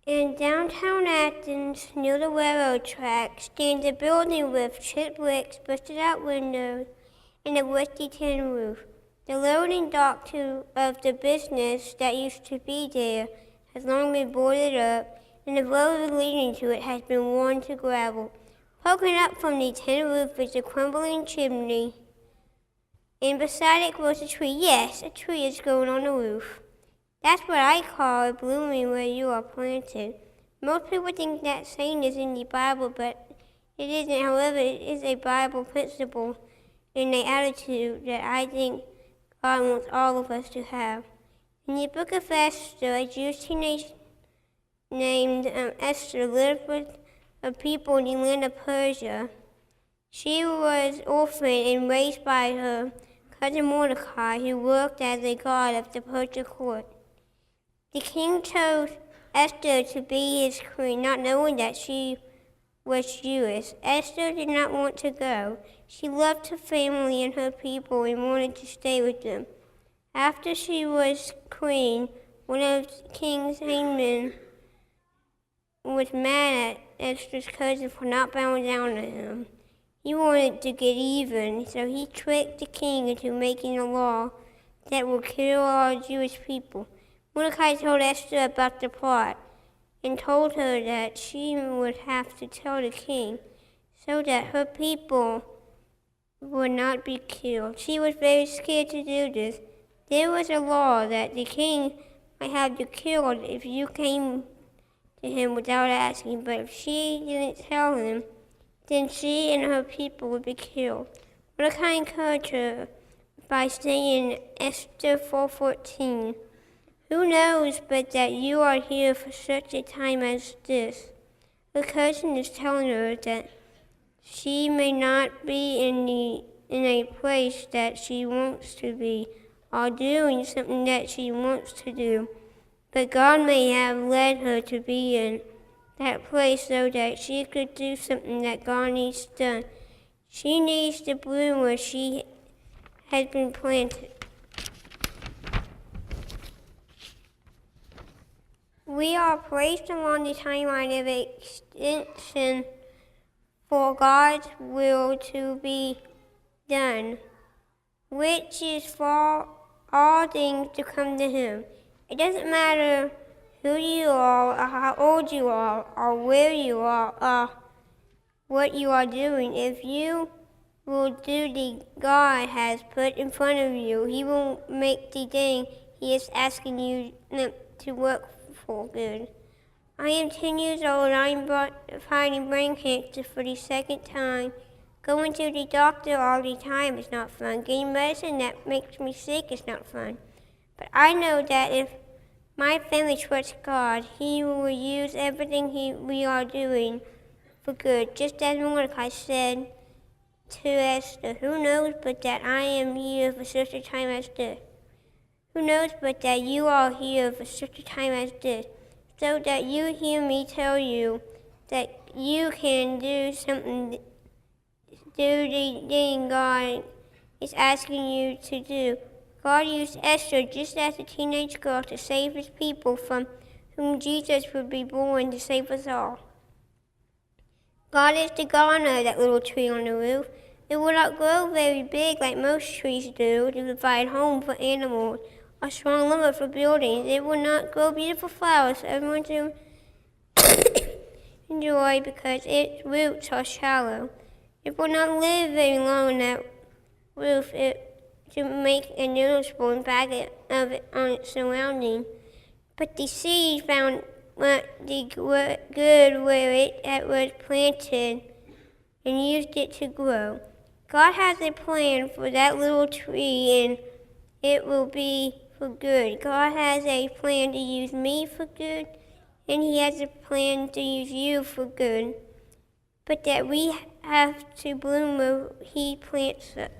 In downtown Athens, near the railroad track, stands a building with chipped bricks, busted out windows, and a rusty tin roof. The loading dock of the business that used to be there has long been boarded up, and the road leading to it has been worn to gravel. Poking up from the tin roof is a crumbling chimney, and beside it grows a tree. Yes, a tree is growing on the roof. That's what I call blooming where you are planted. Most people think that saying is in the Bible, but it isn't. However, it is a Bible principle and an attitude that I think God wants all of us to have. In the book of Esther, a Jewish teenage named Esther lived with a people in the land of Persia. She was orphaned and raised by her cousin Mordecai, who worked as a guard of the Persia court. The king chose Esther to be his queen, not knowing that she was Jewish. Esther did not want to go. She loved her family and her people and wanted to stay with them. After she was queen, one of King Haman was mad at Esther's cousin for not bowing down to him. He wanted to get even, so he tricked the king into making a law that would kill all Jewish people. Mordecai told Esther about the plot and told her that she would have to tell the king so that her people would not be killed. She was very scared to do this. There was a law that the king might have you killed if you came to him without asking, but if she didn't tell him, then she and her people would be killed. Mordecai encouraged her by saying Esther 4:14, "Who knows but that you are here for such a time as this?" Her cousin is telling her that she may not be in a place that she wants to be, or doing something that she wants to do, but God may have led her to be in that place so that she could do something that God needs done. She needs to bloom where she has been planted. We are placed along the timeline of extension for God's will to be done, which is for all things to come to Him. It doesn't matter who you are, or how old you are, or where you are, or what you are doing. If you will do the God has put in front of you, He will make the thing He is asking you to work for good. I am 10 years old and I am fighting brain cancer for the second time. Going to the doctor all the time is not fun. Getting medicine that makes me sick is not fun. But I know that if my family trusts God, He will use everything we are doing for good. Just as Mordecai said to Esther, "Who knows but that I am here for such a time as this? Who knows but that you are here for such a time as this, so that you hear me tell you that you can do something, do the thing God is asking you to do." God used Esther just as a teenage girl to save His people from whom Jesus would be born to save us all. God is the gardener of that little tree on the roof. It will not grow very big like most trees do to provide home for animals or strong lumber for buildings. It will not grow beautiful flowers for everyone to enjoy because its roots are shallow. It will not live very long on that roof to make a noticeable impact of it on its surrounding. But the seed found the good where it was planted and used it to grow. God has a plan for that little tree, and it will be for good. God has a plan to use me for good, and He has a plan to use you for good. But that we have to bloom where He plants us.